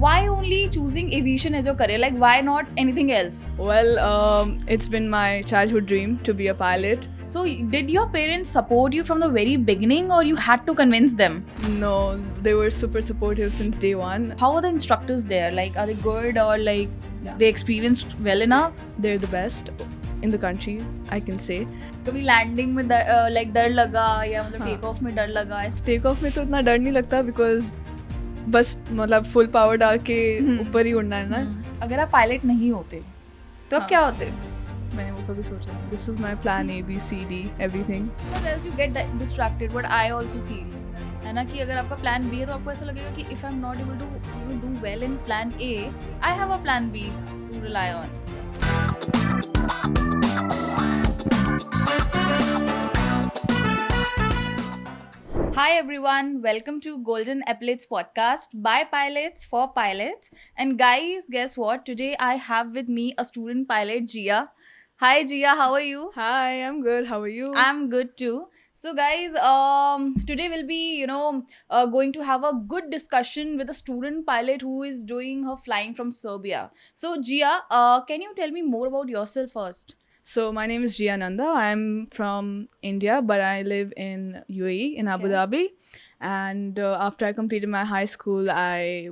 Why only choosing aviation as your career? Like, why not anything else? Well, it's been my childhood dream to be a pilot. So, did your parents support you from the very beginning, or you had to convince them? No, they were super supportive since day one. How are the instructors there? Like, are they good, or like Yeah. they experienced well enough? They're the best in the country, I can say. कभी landing में like डर लगा या मतलब हाँ. Take off में डर लगा? टेक ऑफ में तो उतना डर नहीं लगता बिकॉज बस मतलब फुल पावर डाल के ऊपर ही उड़ना है ना. अगर आप पायलट नहीं होते तो आप हाँ. क्या होते? मैंने वो कभी सोचा. This was my plan A B C D everything. Because else you get distracted. What I also feel है ना कि अगर आपका प्लान बी है तो आपको ऐसा लगेगा कि if I'm not able to do well in plan A, I have a plan B to rely on. Hi everyone, welcome to Golden Epaulettes podcast by pilots for pilots. And guys, guess what? Today I have with me a student pilot, Jiya. Hi Jiya, how are you? Hi, I'm good. How are you? I'm good too. So guys, today we'll be, going to have a good discussion with a student pilot who is doing her flying from Serbia. So Jiya, can you tell me more about yourself first? So my name is Jiya. I'm from India, but I live in UAE in Abu Dhabi. And after I completed my high school, I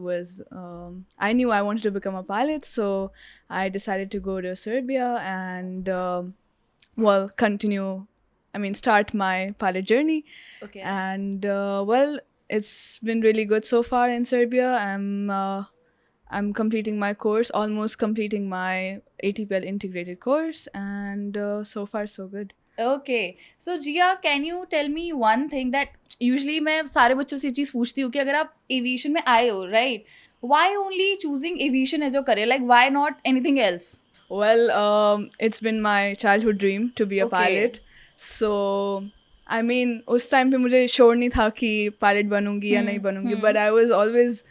knew I wanted to become a pilot, so I decided to go to Serbia and start my pilot journey. Okay. And it's been really good so far in Serbia. I'm completing my course, almost completing my ATPL integrated course, and so far so good. Okay. So Jiya, can you tell me one thing that usually मैं सारे बच्चों से ये चीज़ पूछती हूँ कि अगर आप aviation में आए हो, right? Why only choosing aviation as your career? Like, why not anything else? Well, it's been my childhood dream to be a Okay. pilot. So, I mean, उस time पे मुझे sure नहीं था कि pilot बनूंगी या नहीं बनूंगी, but I was always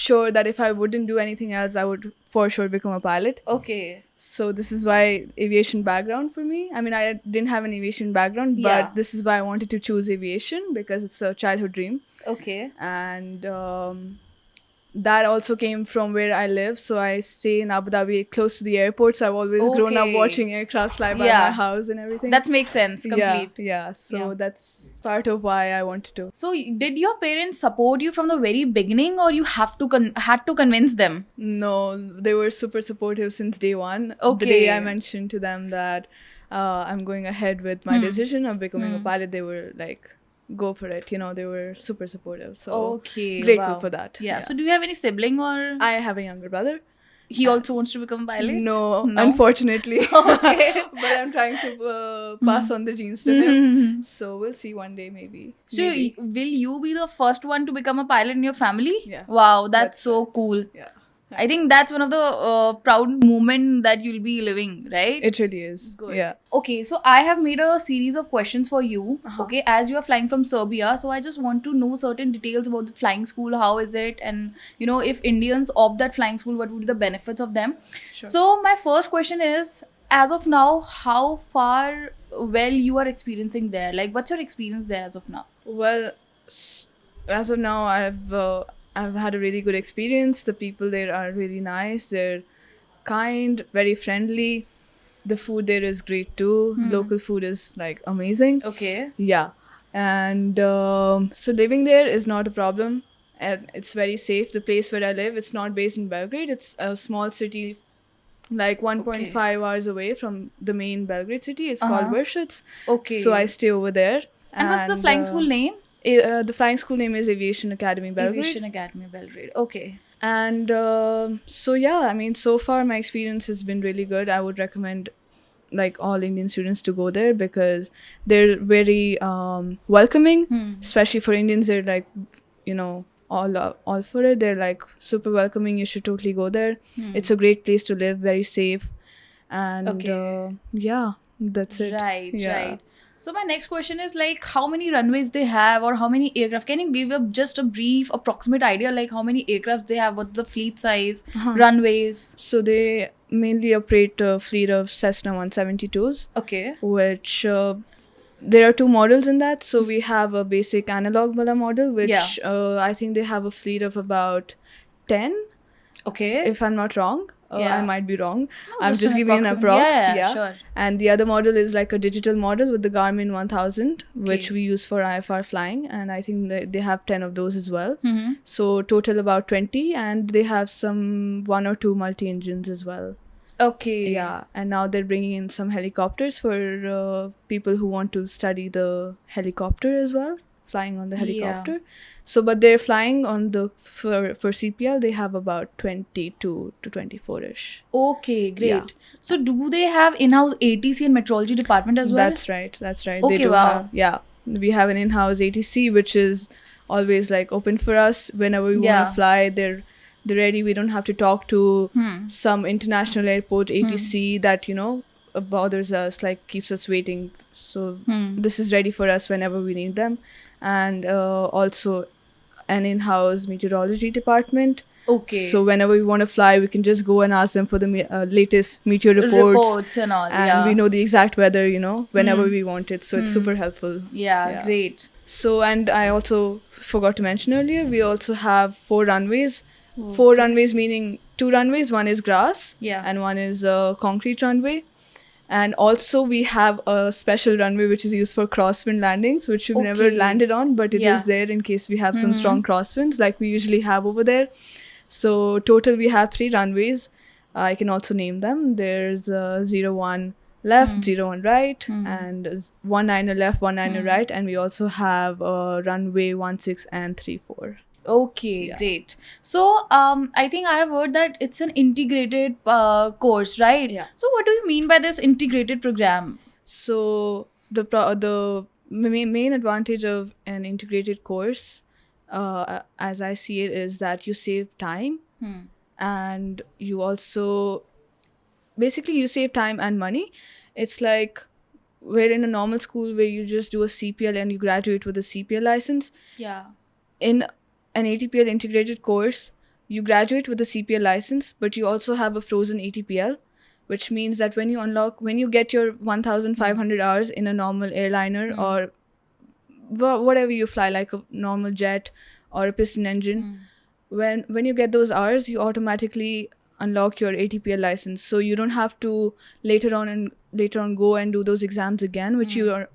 sure that if I wouldn't do anything else, I would for sure become a pilot. Okay. So this is why aviation background for me. I mean, I didn't have an aviation background, Yeah. but this is why I wanted to choose aviation because it's a childhood dream. Okay. And that also came from where I live. So I stay in Abu Dhabi, close to the airport. So I've always grown up Okay. watching aircraft fly by Yeah. my house and everything. That makes sense. Complete. Yeah. So Yeah. that's part of why I wanted to. So did your parents support you from the very beginning, or you have to had to convince them? No, they were super supportive since day one. Okay. The day I mentioned to them that I'm going ahead with my decision of becoming a pilot, they were like, go for it. You know, they were super supportive. So Okay. grateful Wow. for that. Yeah. So do you have any sibling, or I have a younger brother. he also wants to become a pilot? No, No? unfortunately. Okay. But I'm trying to pass on the genes to him. So we'll see one day maybe. So Maybe. will you be the first one to become a pilot in your family? Yeah. Wow, that's That's so cool. Yeah. I think that's one of the proud moment that you'll be living, right? It really is. Good. Yeah. Okay, so I have made a series of questions for you. Okay, as you are flying from Serbia, so I just want to know certain details about the flying school. How is it? And you know, if Indians opt that flying school, what would be the benefits of them? Sure. So my first question is, as of now, how far well you are experiencing there? Like, what's your experience there as of now? Well, as of now, I've had a really good experience. The people there are really nice. They're kind, very friendly. The food there is great too. Local food is like amazing. Okay. Yeah. And so living there is not a problem. And it's very safe. The place where I live, it's not based in Belgrade. It's a small city like 1.5 hours away from the main Belgrade city. It's called Vršac. Okay. So I stay over there. And what's the flying school name? The flying school name is Aviation Academy Belgrade. Aviation Academy Belgrade. Okay. And so yeah, I mean, so far my experience has been really good. I would recommend like all Indian students to go there because they're very welcoming, especially for Indians. They're like, you know, all for it. They're like super welcoming. You should totally go there. It's a great place to live, very safe. And Okay. yeah, that's it. Right, Yeah. right. So my next question is like how many runways they have or how many aircraft? Can you give up just a brief approximate idea like how many aircraft they have, what's the fleet size, runways? So they mainly operate a fleet of Cessna 172s, Okay. which there are two models in that. So we have a basic analog wala model, which Yeah. I think they have a fleet of about 10. Okay. if I'm not wrong. I Yeah. might be wrong. No, I'm just an giving an approximate. approx. Yeah, sure. And the other model is like a digital model with the Garmin 1000, which Okay. we use for IFR flying, and I think they have 10 of those as well. Mm-hmm. So total about 20, and they have some one or two multi engines as well. Okay. Yeah, and now they're bringing in some helicopters for people who want to study the helicopter as well, flying on the helicopter. So, but they're flying on the for CPL. They have about 22 to 24ish. Okay, great. Yeah. So do they have in-house ATC and metrology department as well? That's right. That's right. They Okay, do wow. have. Yeah, we have an in-house ATC, which is always like open for us whenever we want Yeah. to fly. They're ready. We don't have to talk to some international airport ATC that bothers us, like keeps us waiting. So this is ready for us whenever we need them, and also an in-house meteorology department. Okay. So whenever we want to fly, we can just go and ask them for the latest meteor reports and all. and Yeah. we know the exact weather, whenever we want it. So it's super helpful. Yeah, great. So, and I also forgot to mention earlier, we also have 4 runways. 4 runways meaning 2 runways. One is grass, Yeah. and one is a concrete runway. And also we have a special runway which is used for crosswind landings, which we've never Okay. landed on, but it is Yeah. there in case we have some strong crosswinds like we usually have over there. So total we have 3 runways. I can also name them. There's 01 left, 01 right, and 19 left, 19 right, and we also have runway 16 and 34. Okay, Yeah. great. So, I think I have heard that it's an integrated course, right? Yeah. So, what do you mean by this integrated program? So the main advantage of an integrated course, as I see it, is that you save time, and you also basically you save time and money. It's like we're in a normal school where you just do a CPL and you graduate with a CPL license. Yeah. In an ATPL integrated course, you graduate with a CPL license, but you also have a frozen ATPL, which means that when you get your 1,500 hours in a normal airliner or whatever you fly, like a normal jet or a piston engine, when you get those hours, you automatically unlock your ATPL license. So you don't have to later on go and do those exams again, which you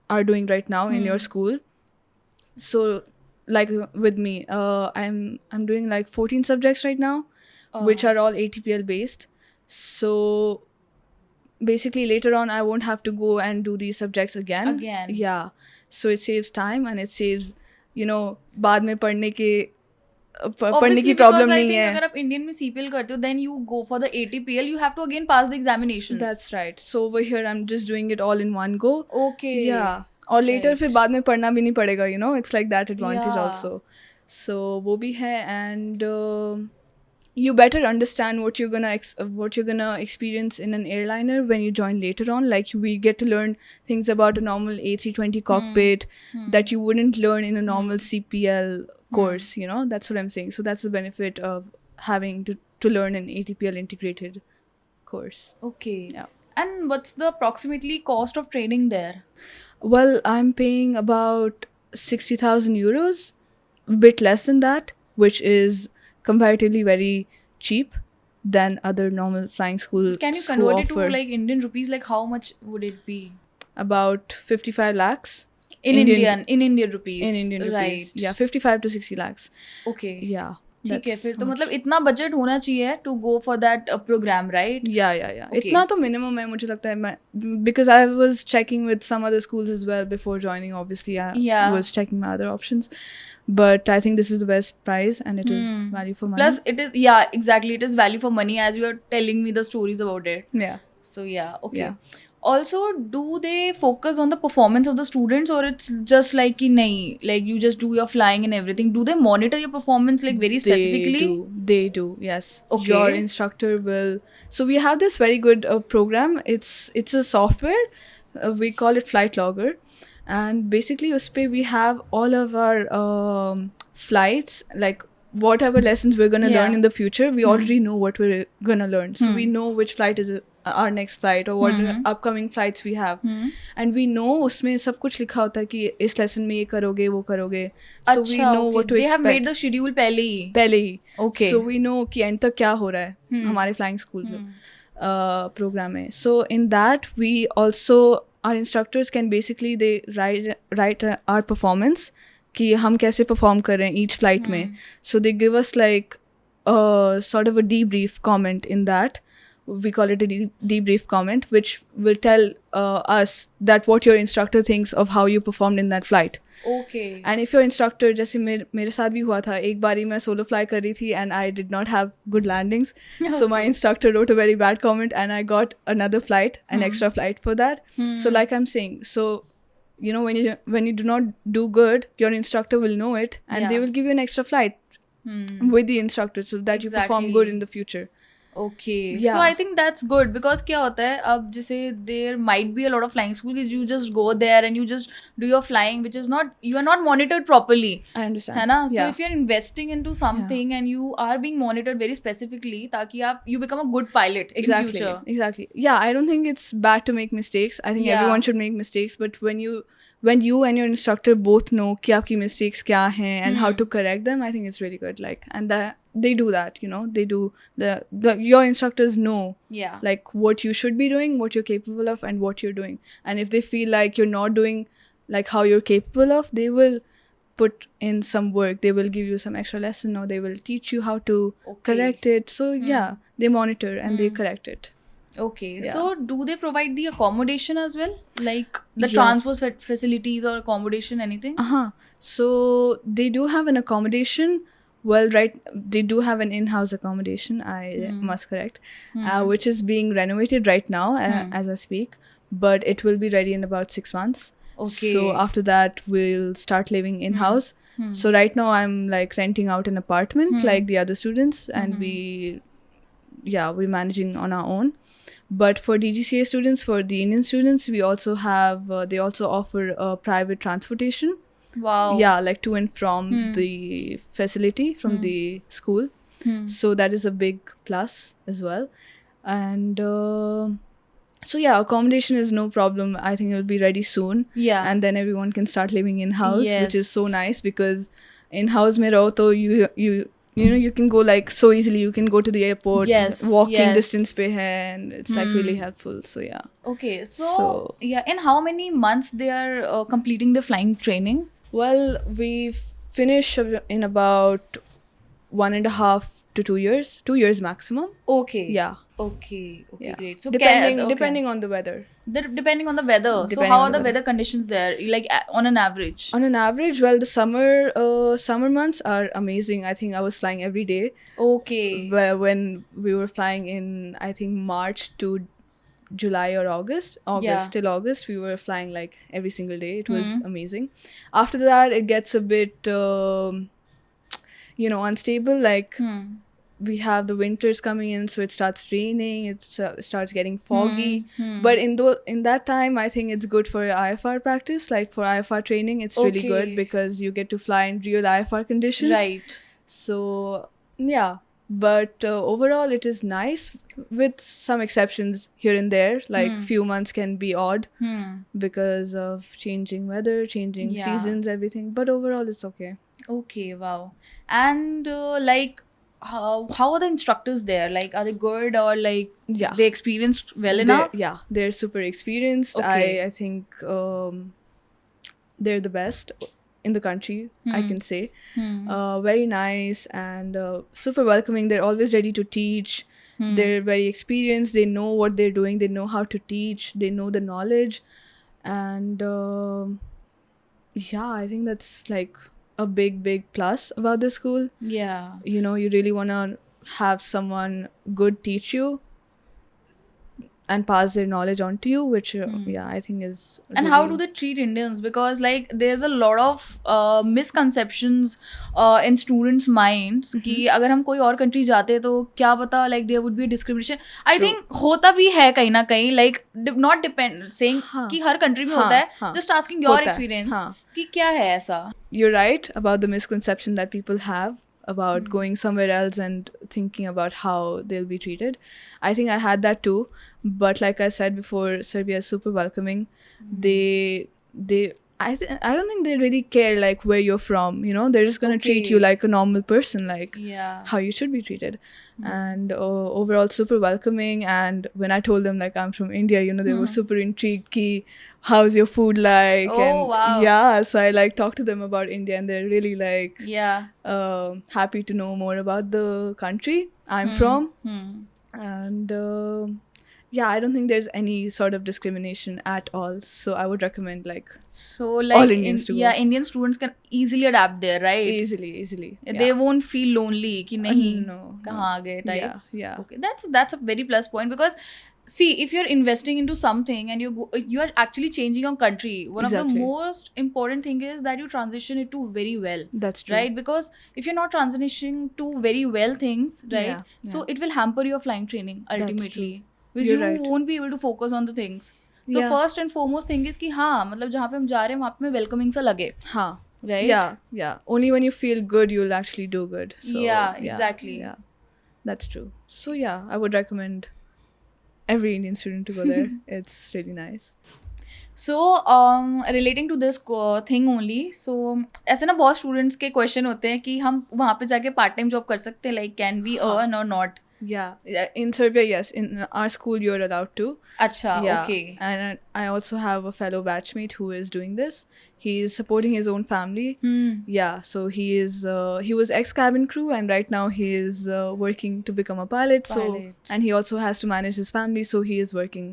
are doing right now in your school. So like with me, I'm doing like 14 subjects right now, which are all ATPL based. So basically later on I won't have to go and do these subjects again. Yeah. So it saves time and it saves बाद में पढ़ने की problem नहीं है. अगर आप Indian में CPL करते हो then you go for the ATPL, you have to again pass the examinations. That's right. So over here I'm just doing it all in one go. Okay. Yeah. और later फिर बाद में पढ़ना भी नहीं पड़ेगा, it's like that advantage also. So वो भी है, and you better understand what you're gonna experience in an airliner when you join later on. Like we get to learn things about a normal A320 cockpit that you wouldn't learn in a normal CPL course. That's what I'm saying. So that's the benefit of having to learn an ATPL integrated course. Okay. Yeah. And what's the approximately cost of training there? Well, I'm paying about 60,000 euros, a bit less than that, which is comparatively very cheap than other normal flying schools. Can you convert it to like Indian rupees? Like how much would it be? About 55 lakhs. In Indian rupees. In Indian rupees. Right. Yeah, 55 to 60 lakhs. Okay. Yeah. ठीक है, फिर तो मतलब इतना budget होना चाहिए to go for that program, right? Yeah. Okay. इतना तो minimum है मुझे लगता है. Because I was checking with some other schools as well before joining. Obviously, I was checking my other options. But I think this is the best price and it is value for money. Plus, it is, exactly. It is value for money as you are telling me the stories about it. Yeah. So, okay. Yeah. Also, do they focus on the performance of the students, or it's just like ki nahi, like you just do your flying and everything? Do they monitor your performance like very specifically? They do, yes. Okay. Your instructor will. So we have this very good program. It's a software. We call it Flight Logger. And basically uspe we have all of our flights, like whatever lessons we're going to learn in the future, we already know what we're going to learn. So we know which flight is our next flight or what upcoming flights we have. And we know उसमें सब कुछ लिखा होता है कि इस lesson में ये करोगे वो करोगे. So we अच्छा, know okay. what to They have expect. made the schedule पहले ही. Okay. So we know कि end तक क्या हो रहा है हमारे flying school program में. So in that we also, our instructors can basically they write our performance कि हम कैसे perform कर रहे हैं each flight में. So they give us like sort of a debrief comment in that. We call it a debrief comment, which will tell us that what your instructor thinks of how you performed in that flight. Okay. And if your instructor, जैसे मेरे साथ भी हुआ था, एक बारी मैं solo fly कर रही थी and I did not have good landings. So my instructor wrote a very bad comment and I got another flight, an extra flight for that. So like I'm saying, so you know when you do not do good, your instructor will know it and they will give you an extra flight with the instructor so that you perform good in the future. Okay. Yeah. So I think that's good because क्या होता है अब जैसे there might be a lot of flying school you just go there and you just do your flying which is not, you are not monitored properly. I understand. है ना? So Yeah. if you're investing into something and you are being monitored very specifically ताकि आप you become a good pilot in future. Exactly. Yeah, I don't think it's bad to make mistakes. I think everyone should make mistakes, but when you and your instructor both know कि आपकी mistakes क्या हैं and how to correct them, I think it's really good. Like, and that they do that, you know, they do your instructors know like what you should be doing, what you're capable of, and what you're doing. And if they feel like you're not doing like how you're capable of, they will put in some work. They will give you some extra lesson or they will teach you how to correct it. So yeah, they monitor and they correct it. Okay. So do they provide the accommodation as well, like the transport facilities or accommodation, anything? So they do have an accommodation. Well, right, they do have an in-house accommodation, I must correct, which is being renovated right now as I speak, but it will be ready in about 6 months. Okay. So after that, we'll start living in-house. So right now, I'm like renting out an apartment like the other students, and we're managing on our own. But for DGCA students, for the Indian students, we also have, they also offer private transportation. Wow. Yeah, like to and from the facility, from the school. So that is a big plus as well. And so yeah, accommodation is no problem. I think it will be ready soon. Yeah. And then everyone can start living in-house, which is so nice because in-house mein raho to you know, you can go like so easily. You can go to the airport, walking distance pe hai, and it's like really helpful. So yeah. Okay. So yeah, in how many months they are completing the flying training? Well, we finish in about 1.5 to 2 years. 2 years maximum. Okay. Yeah. Okay. Great. So depending on the weather. Depending on the weather. So how are the weather conditions there? Like on an average? On an average, well, the summer months are amazing. I think I was flying every day. Okay. When we were flying in, I think March to July or August till August, we were flying like every single day. It was amazing. After that, it gets a bit unstable. Like we have the winters coming in, so it starts raining, it starts getting foggy. But in that time, I think it's good for IFR practice. Like for IFR training, it's really good because you get to fly in real IFR conditions. Right. So yeah. But overall, it is nice with some exceptions here and there. Like few months can be odd because of changing weather, changing seasons, everything. But overall, it's okay. Okay, wow. And like, how are the instructors there? Like, are they good or like they experienced well enough? They're super experienced. Okay. I think they're the best in the country, I can say. Very nice and super welcoming. They're always ready to teach. They're very experienced. They know what they're doing. They know how to teach. They know the knowledge. And I think that's like a big plus about the school. Yeah. You know, you really want to have someone good teach you and pass their knowledge on to you, which I think is and how do they treat Indians? Because like there's a lot of misconceptions in students' minds कि अगर हम कोई और country जाते तो क्या पता like there would be a discrimination. I think होता भी है कहीं ना कहीं, like not depend saying कि हर country में होता है, just asking your experience कि क्या है ऐसा. You're right about the misconception that people have about going somewhere else and thinking about how they'll be treated. I think I had that too, but like I said before, Serbia is super welcoming. They I don't think they really care like where you're from, you know. They're just gonna treat you Okay. like a normal person, like Yeah. how you should be treated. And overall super welcoming. And when I told them like I'm from India, you know, they were super intrigued ki how's your food like. Oh, And wow. yeah, so I like talked to them about India, and they're really like Yeah. happy to know more about the country I'm from. And yeah, I don't think there's any sort of discrimination at all, so I would recommend like So all like Indians to yeah, go. Indian students can easily adapt there, right? Easily, They yeah. won't feel lonely कि नहीं No, कहाँ आ गए yeah, types. yeah. Okay, that's a very plus point, because see, if you're investing into something and you are actually changing your country, one of the Exactly. most important thing is that you transition it to very well. That's true. Right? Because if you're not transitioning to very well things, right, Yeah, so yeah. it will hamper your flying training That's ultimately, true. because You're you right. won't be able to focus on the things. So Yeah. first and foremost thing is कि हाँ, मतलब जहाँ पे हम जा रहे हैं वहाँ पे वेलकमिंग सा लगे. Huh. Right? Yeah. Only when you feel good, you'll actually do good. So Yeah, yeah, exactly. yeah. That's true. So yeah, I would recommend every Indian student to go there. It's really nice. So relating to this thing only, so ऐसे ना बहुत students के question होते हैं कि हम वहाँ पे जाके पार्ट टाइम जॉब कर सकते हैं, लाइक कैन वी अर्न और not. Yeah. In Serbia, yes. In our school, you're allowed to. अच्छा, Yeah. okay. And I also have a fellow batchmate who is doing this. He's supporting his own family. Yeah. So he was ex-cabin crew, and right now he is working to become a pilot. Pilot. So, and he also has to manage his family, so he is working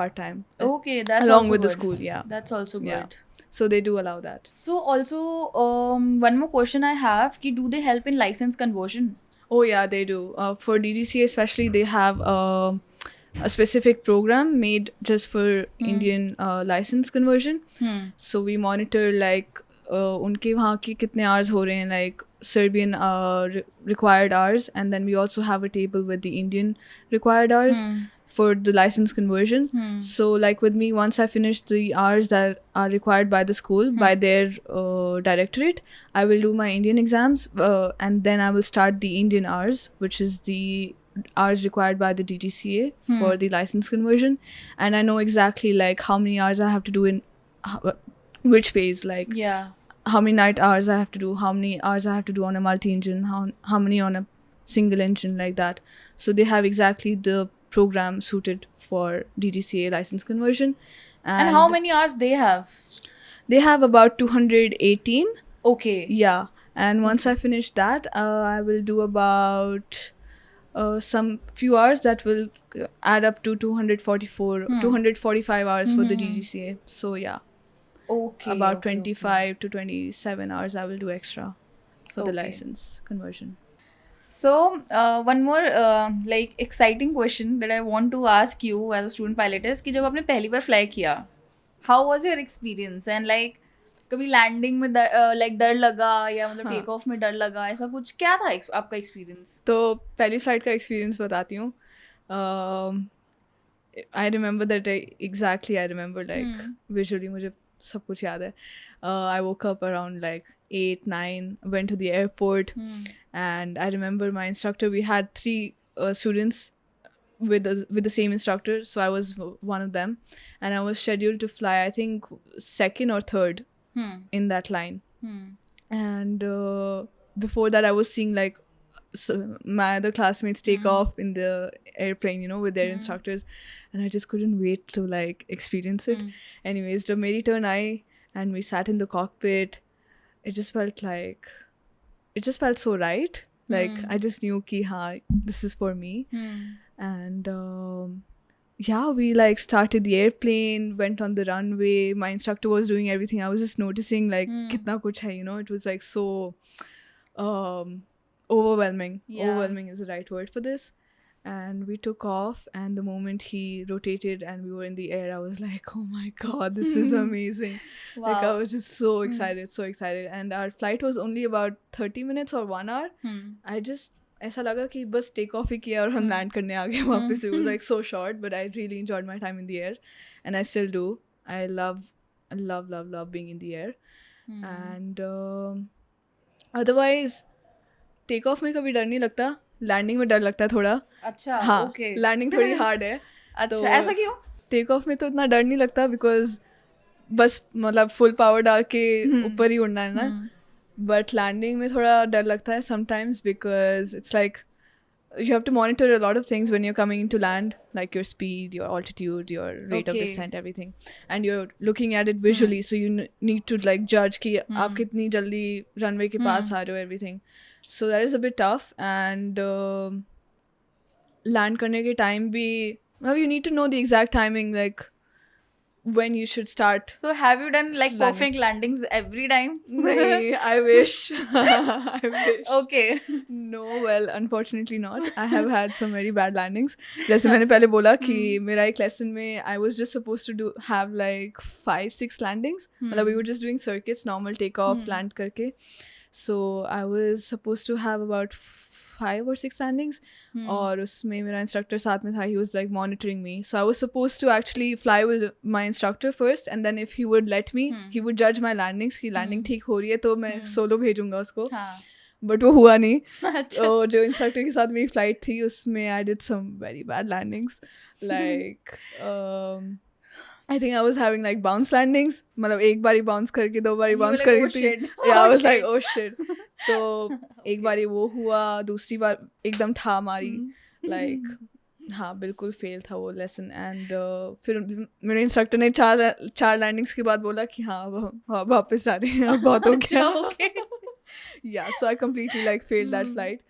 part-time. Okay, that's along also with the good. school. Yeah. That's also Yeah. good. So they do allow that. So also one more question I have, कि do they help in license conversion? Oh yeah, they do. For DGCA especially, they have a specific program made just for Indian license conversion. So we monitor like उनके वहाँ के कितने hours हो रहे हैं, like Serbian required hours, and then we also have a table with the Indian required hours for the license conversion. So like with me, once I finish the hours that are required by the school, by their directorate, I will do my Indian exams, and then I will start the Indian hours, which is the hours required by the DGCA for the license conversion. And I know exactly like how many hours I have to do in which phase, like Yeah. how many night hours I have to do, how many hours I have to do on a multi-engine, how many on a single engine, like that. So they have exactly the program suited for DGCA license conversion. And how many hours they have? They have about 218. Okay. Yeah. And once I finish that, I will do about some few hours that will add up to 245 hours for the DGCA. So yeah. Okay. About okay, 25 to 27 hours I will do extra for the Okay. license conversion. So one more like exciting question that I want to ask you as a student pilot is कि जब आपने पहली बार fly किया, how was your experience? And like कभी landing में like डर लगा या मतलब टेक ऑफ में डर लगा, ऐसा कुछ क्या था आपका एक्सपीरियंस? तो पहली फ्लाइट का एक्सपीरियंस बताती हूँ. I remember that exactly. I remember like visually मुझे सब कुछ याद है. I woke up around like 8, 9, went to the airport, and I remember my instructor, we had 3 students with the same instructor, so I was one of them, and I was scheduled to fly, I think, second or third in that line. And before that I was seeing like my other classmates take off in the airplane, you know, with their instructors, and I just couldn't wait to like experience it. Anyways, the मेरी turn I and we sat in the cockpit. It just felt so right. Like I just knew ki ha, this is for me. And yeah, we like started the airplane, went on the runway. My instructor was doing everything. I was just noticing like kitna kuch hai, you know. It was like so overwhelming. Yeah. Overwhelming is the right word for this. And we took off, and the moment he rotated and we were in the air, I was like, oh my god, this is amazing. Like I Wow. was just so excited. And our flight was only about 30 minutes or 1 hour. I just ऐसा लगा कि बस take off ही किया और हम land करने आ गए वापस. It was like so short, but I really enjoyed my time in the air, and I still do. I love being in the air. And otherwise, take off में कभी डर नहीं लगता, लैंडिंग में डर लगता है थोड़ा. अच्छा, हाँ, ओके. लैंडिंग थोड़ी हार्ड है. तो अच्छा, ऐसा क्यों? टेक ऑफ में तो इतना डर नहीं लगता बिकॉज बस मतलब फुल पावर डाल के ऊपर ही उड़ना है ना. बट लैंडिंग में थोड़ा डर लगता है sometimes because it's like you have to monitor a lot of things when you're coming into land, like your speed, your altitude, your rate of Okay. descent, everything, and you're looking at it visually, so you need to like judge कि आप कितनी जल्दी runway के पास आ रहे हो, everything. So that is a bit tough. And land करने के time भी you need to know the exact timing, like when you should start. So have you done like Landing. perfect landings every time? Nahin, I wish. I wish. Okay. No, well, unfortunately not. I have had some very bad landings. जैसे मैंने पहले बोला कि मेरा एक lesson में I was just supposed to have like 5-6 landings. मतलब we were just doing circuits, normal takeoff, land करके. So I was supposed to have about 5 or 6 landings. और उसमें मेरा instructor साथ में था. He was like monitoring me. So I was supposed to actually fly with my instructor first, and then if he would let me, he would judge my landings कि landing ठीक हो रही है तो मैं solo भेजूंगा उसको. बट वो हुआ नहीं. तो जो इंस्ट्रक्टर के साथ मेरी फ्लाइट थी उसमें I did some very bad landings. Like I think I was having like bounce landings. मतलब एक बारी bounce करके दो बारी bounce करके तीन. Yeah, I was like oh shit. तो एक बारी वो हुआ, दूसरी बार एकदम ठा मारी. Like हाँ बिल्कुल फेल था वो लेसन. एंड फिर मेरे इंस्ट्रक्टर ने चार लैंडिंग्स के बाद बोला कि हाँ अब वापस जा रहे हैं, अब बहुत हो गया. Yeah, so I completely like failed that flight.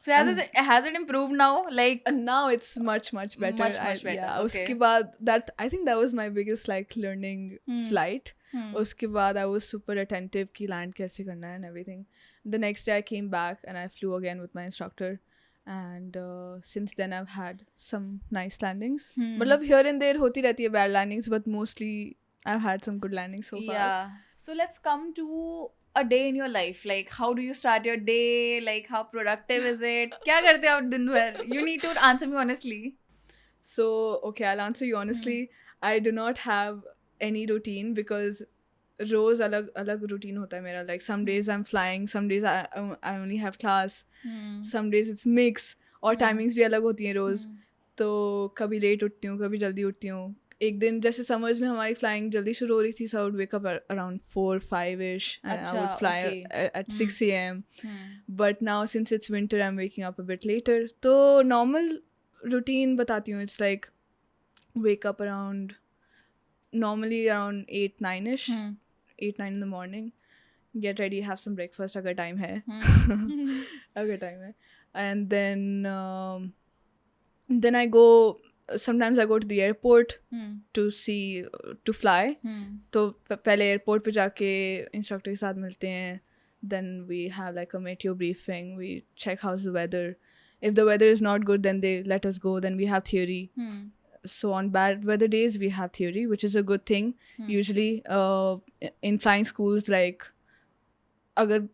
So has it improved now? Like now it's much better. Much better. Yeah, Okay. उसके बाद that I think that was my biggest like learning flight. उसके बाद I was super attentive कि land कैसे करना है and everything. The next day I came back and I flew again with my instructor. And since then I've had some nice landings. मतलब here and there होती रहती है bad landings, but mostly I've had some good landings so far. Yeah. So let's come to a day in your life. Like how do you start your day? Like how productive is it? क्या करते हो आप दिन भर? You need to answer me honestly. So okay, I'll answer you honestly. I do not have any routine because रोज अलग अलग routine होता है मेरा. Like some days I'm flying, some days I only have class, some days it's mix. और timings भी अलग होती हैं रोज. तो कभी लेट उठती हूँ, कभी जल्दी उठती हूँ. एक दिन जैसे समर्स में हमारी फ्लाइंग जल्दी शुरू हो रही थी, so I would wake up around 4-5ish and I would fly at 6 a.m. But now since it's winter I'm waking up a bit later. तो normal routine बताती हूँ. It's like wake up normally around 8-9ish, 8-9 in the morning, get ready, have some breakfast अगर time है. अगर time है. And then I go, sometimes I go to the airport to fly. तो पहले airport पे जाके instructor के साथ मिलते हैं. Then we have like a meteor briefing. We check how's the weather. If the weather is not good, then they let us go. Then we have theory. So on bad weather days we have theory, which is a good thing. Usually in flying schools, like अगर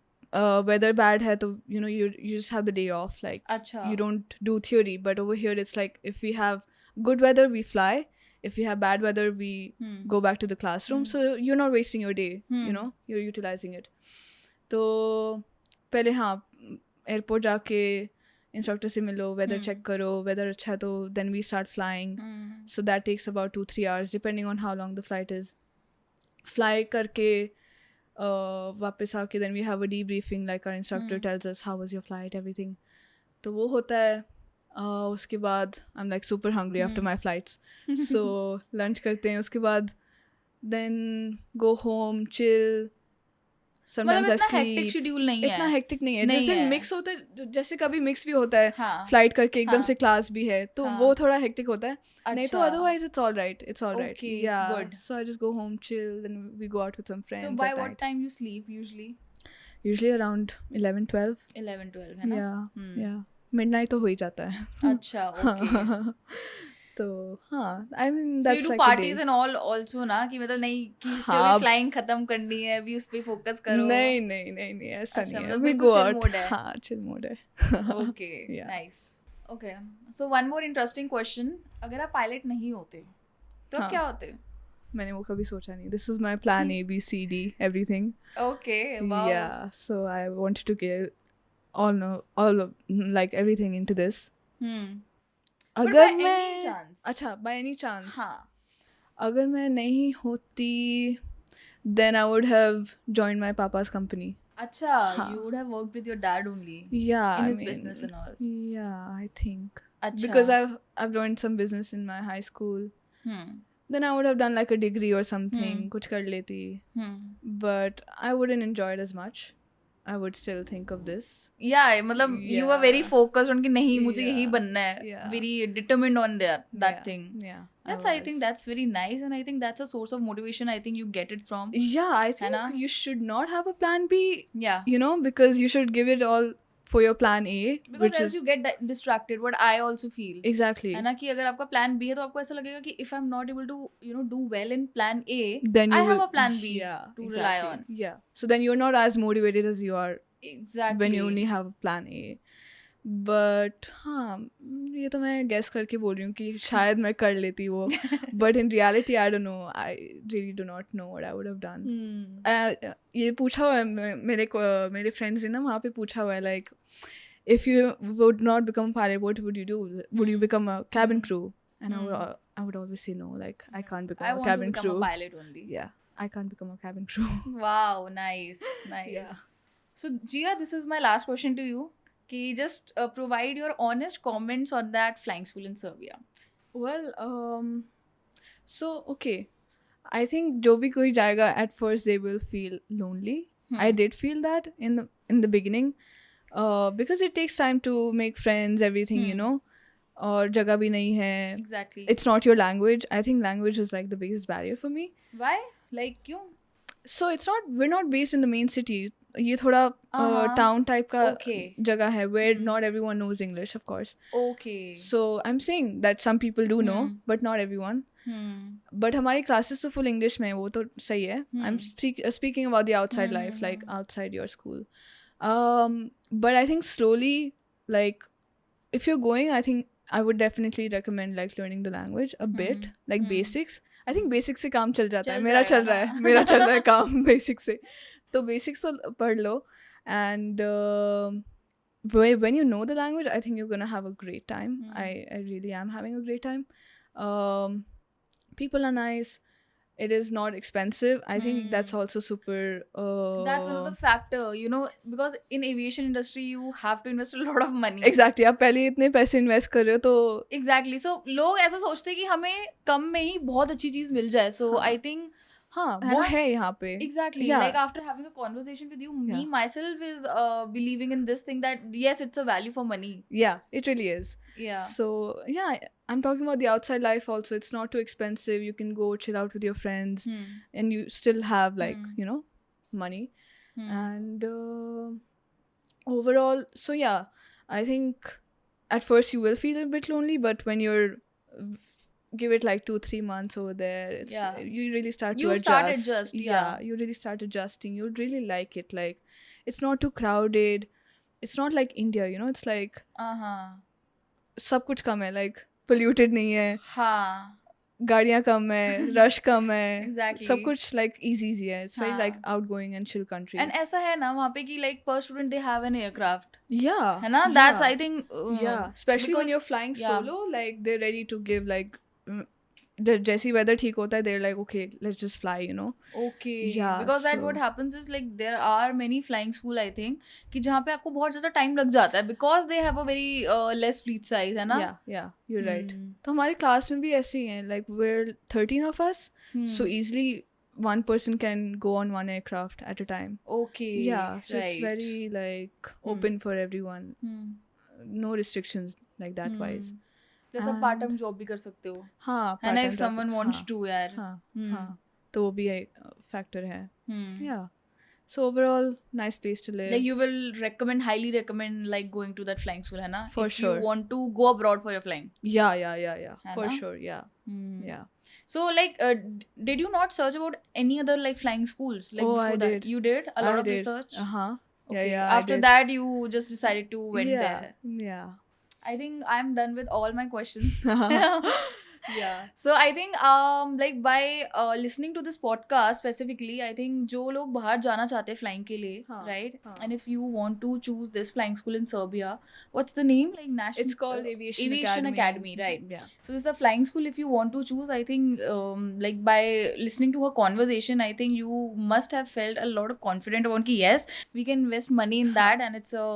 weather bad hai to you just have the day off, like you don't do theory. But over here it's like if we have good weather we fly, if we have bad weather we go back to the classroom. So you're not wasting your day, you're utilizing it. तो पहले हाँ airport जाके instructor से मिलो, weather check करो, weather अच्छा है तो then we start flying. So that takes about 2-3 hours depending on how long the flight is. Fly करके वापस आके then we have a debriefing, like our instructor tells us how was your flight, everything. तो वो होता है. उसके बाद I'm like super hungry after my flights. So lunch करते हैं, उसके बाद then go home, chill. Sometimes I sleep. Hectic schedule नहीं है. इतना हेक्टिक नहीं है. जैसे मिक्स होता है, जैसे कभी मिक्स भी होता है फ्लाइट करके एकदम से क्लास भी है तो वो थोड़ा हेक्टिक होता है. नहीं तो otherwise it's all right. Okay, yeah, it's good. So I just go home, chill, then we go out with some friends. So by what time you sleep usually around 11-12 है ना? yeah midnight तो हो ही जाता है. अच्छा, okay. तो हाँ I mean so that's you do like parties and all also ना कि मतलब नहीं कि सिर्फ फ्लाइंग खत्म करनी है अभी उस पे फोकस करो. नहीं ऐसा नहीं है. We बिल्कुल go chill out. mode है. हाँ chill mode है. Okay, Yeah. nice. Okay, so one more interesting question. अगर आप पायलट नहीं होते तो आप क्या होते? मैंने वो कभी सोचा नहीं. This was my plan A, B, C, D, everything. Okay, wow. Yeah, so I wanted to give all of like everything into this. Hmm. But by अगर any मैं chance. अच्छा by any chance हाँ. अगर मैं नहीं होती then I would have joined my papa's company. Acha, हाँ. you would have worked with your dad only. Yeah, In I his mean, business and all. yeah, I think Acha. because I've joined some business in my high school. Hmm. Then I would have done like a degree or something. कुछ कर लेती. Hmm. But I wouldn't enjoy it as much. I would still think of this. Yeah, मतलब you were very Yeah. focused on कि नहीं मुझे यही Yeah. बनना है. Yeah. Very determined on that Yeah. thing. Yeah. That's I think that's very nice, and I think that's a source of motivation. I think you get it from. Yeah, I think Hannah? you should not have a plan B. Yeah. You know, because you should give it all for your plan A, Because which else is you get distracted. What I also feel. exactly. है ना कि अगर आपका plan B है तो आपको ऐसा लगेगा कि if I'm not able to do well in plan A, Then you I have will, a plan B yeah, to exactly. rely on. Yeah. So then you're not as motivated as you are Exactly. when you only have a plan A. But हाँ ये तो मैं guess करके बोल रही हूँ कि शायद मैं कर लेती वो. But in reality I don't know. I really do not know what I would have done. ये पूछा हुआ है मेरे friends ने ना वहाँ पे पूछा हुआ है like if you would not become a pilot, what would you do? Would you become a cabin crew? And I would always say no. Like I can't become a cabin crew. I want to become a pilot only. Yeah, I can't become a cabin crew. Wow, nice. Yeah. So Jiya, this is my last question to you. Ki just provide your honest comments on that flying school in Serbia. Well, so okay. I think जो भी कोई जाएगा at first they will feel lonely. I did feel that in the beginning. Because it takes time to make friends, everything, you know. और जगह भी नहीं है. Exactly. It's not your language. I think language is like the biggest barrier for me. Why? Like क्यों? So we're not based in the main city. ये थोड़ा town type का जगह है where not everyone knows English, of course. Okay. So I'm saying that some people do know, but not everyone. But हमारी classes तो full English में है, वो तो सही है. I'm speaking about the outside life, like outside your school. But I think slowly, like if you're going, I think I would definitely recommend like learning the language a bit, like basics. I think basics से काम चल जाता है. मेरा चल रहा है काम basics से. तो basics तो पढ़ लो, and when you know the language, I think you're gonna have a great time. I really am having a great time. People are nice. It is not expensive. I think that's also super. That's one of the factor, because in aviation industry you have to invest a lot of money. Exactly. आप पहले इतने पैसे invest कर रहे हो तो. Exactly. So लोग ऐसा सोचते हैं कि हमें कम में ही बहुत अच्छी चीज मिल जाए. So I think हाँ वो है यहाँ पे. Exactly. Yeah. Like after having a conversation with you, me myself is believing in this thing that yes, it's a value for money. Yeah, it really is. Yeah. So yeah, I'm talking about the outside life also. It's not too expensive. You can go chill out with your friends, and you still have like money. And overall, so yeah, I think at first you will feel a bit lonely, but when you're give it like 2-3 months over there, it's you really start to adjust. Yeah, you really start adjusting. You really like it. Like it's not too crowded. It's not like India, it's like सब कुछ कम है, like polluted नहीं है. हाँ. गाड़ियाँ कम है, rush कम है. Exactly. सब कुछ like easy है. It's very like outgoing and chill country. And ऐसा है ना वहाँ पे कि like per student they have an aircraft. Yeah. है ना? That's I think. Yeah. Especially when you're flying solo, like they're ready to give like. जैसी weather ठीक होता है, they're like okay, let's just fly, Okay. Yeah. Because that what happens is like there are many flying school I think कि जहाँ पे आपको बहुत ज़्यादा time लग जाता है because they have a very less fleet size, है ना? Yeah, you're right. तो हमारे class में भी ऐसे ही हैं, like we're 13 of us, so easily one person can go on one aircraft at a time. Okay. Yeah, so right. it's very like open for everyone. No restrictions like that wise. जैसा part time job भी कर सकते हो. हाँ. है ना, if someone wants to यार. हाँ. तो वो भी फैक्टर है. Yeah. So overall, nice place to live. Like you will highly recommend like going to that flying school, है ना? For sure. If you want to go abroad for your flying. Yeah. For sure, yeah. Yeah. So like, did you not search about any other like flying schools? Like before I that? did. You did a lot of research. Okay. Yeah. After that, you just decided to went there. Yeah. I think I'm done with all my questions. Yeah. So I think like by listening to this podcast specifically, I think जो लोग बाहर जाना चाहते हैं flying के लिए, हाँ, right? हाँ. And if you want to choose this flying school in Serbia, what's the name? Like national. It's called Aviation Aviation Academy, right? Yeah. So this is the flying school. If you want to choose, I think like by listening to her conversation, I think you must have felt a lot of confident about कि yes, we can invest money in that, and it's a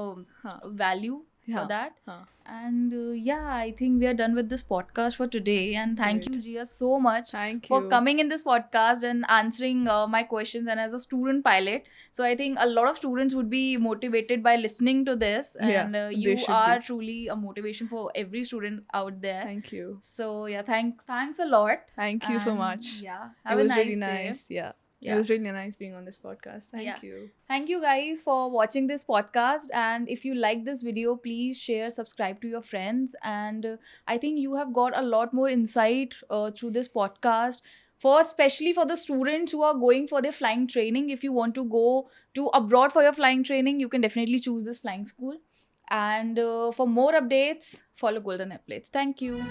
हाँ. value for हाँ. that. हाँ. And yeah, I think we are done with this podcast for today. And thank you, Great. Jiya, so much Thank for you. coming in this podcast and answering my questions. And as a student pilot, so I think a lot of students would be motivated by listening to this. Yeah, And they you should are be. truly a motivation for every student out there. Thank you. So yeah, thanks a lot. Thank you so And, much. Yeah, It have a was nice really day. nice. Yeah. Yeah. It was really nice being on this podcast. Thank Yeah. you. Thank you guys for watching this podcast. And if you like this video, please share, subscribe to your friends. And I think you have got a lot more insight through this podcast. For especially for the students who are going for their flying training, if you want to go to abroad for your flying training, you can definitely choose this flying school. And for more updates, follow Golden Epaulettes. Thank you.